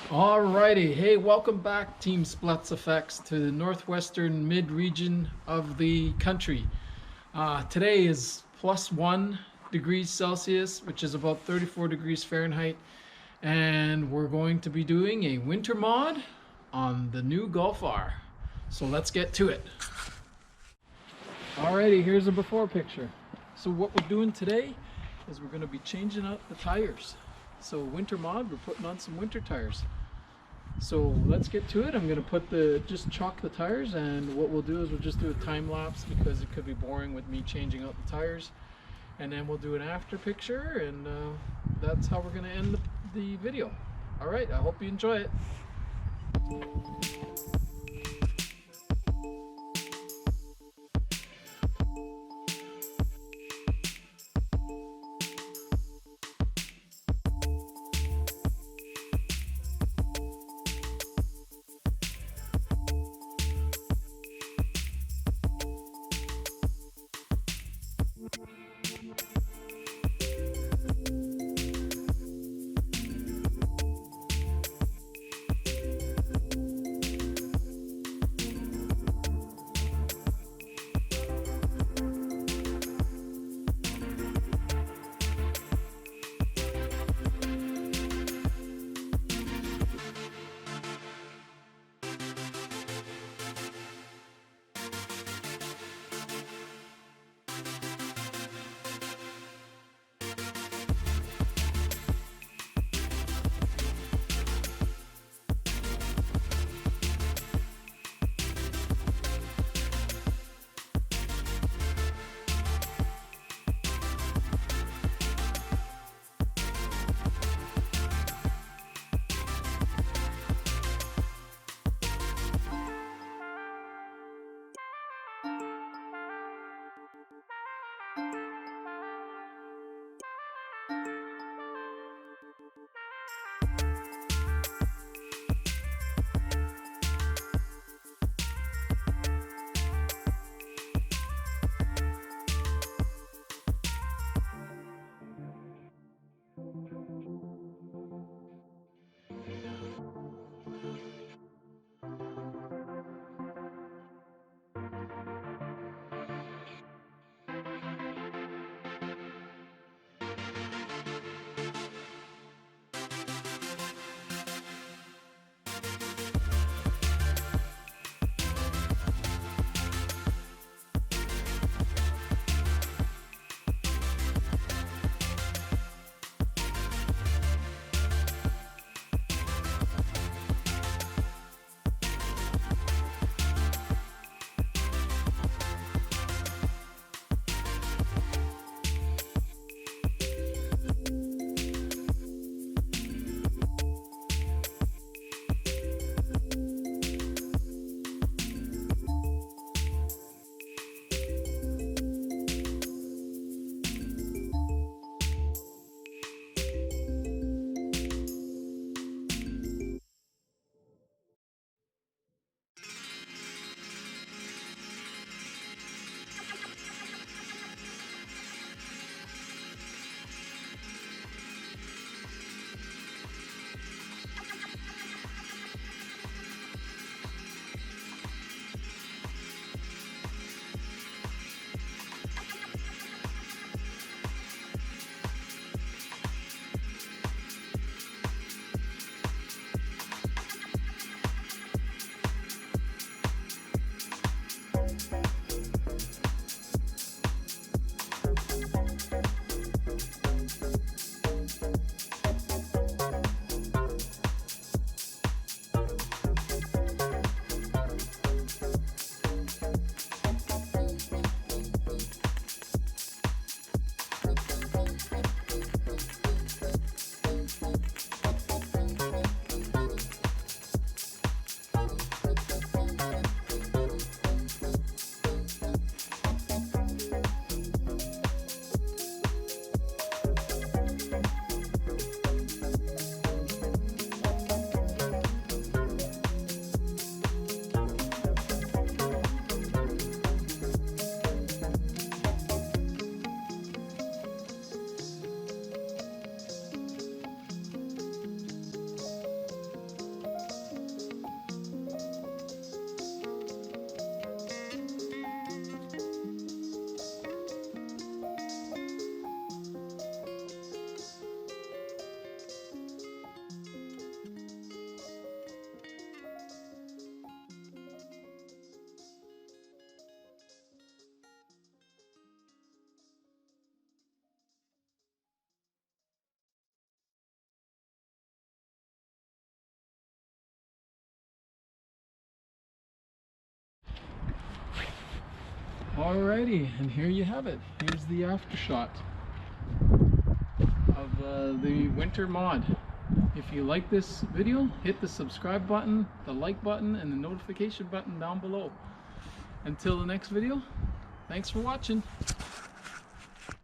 Alrighty, hey, welcome back, Team Splats Effects, to the northwestern mid region of the country. Today is +1 degrees Celsius, which is about 34 degrees Fahrenheit, and we're going to be doing a winter mod on the new Golf R. So let's get to it. Alrighty, here's a before picture. So what we're doing today is we're going to be changing out the tires. So winter mod, we're putting on some winter tires. So let's get to it. I'm going to just chalk the tires, and what we'll do is we'll just do a time lapse because it could be boring with me changing out the tires. And then we'll do an after picture, and that's how we're going to end the video. Alright, I hope you enjoy it. Alrighty, and here you have it. Here's the after shot of the winter mod. If you like this video, hit the subscribe button, the like button, and the notification button down below. Until the next video, thanks for watching.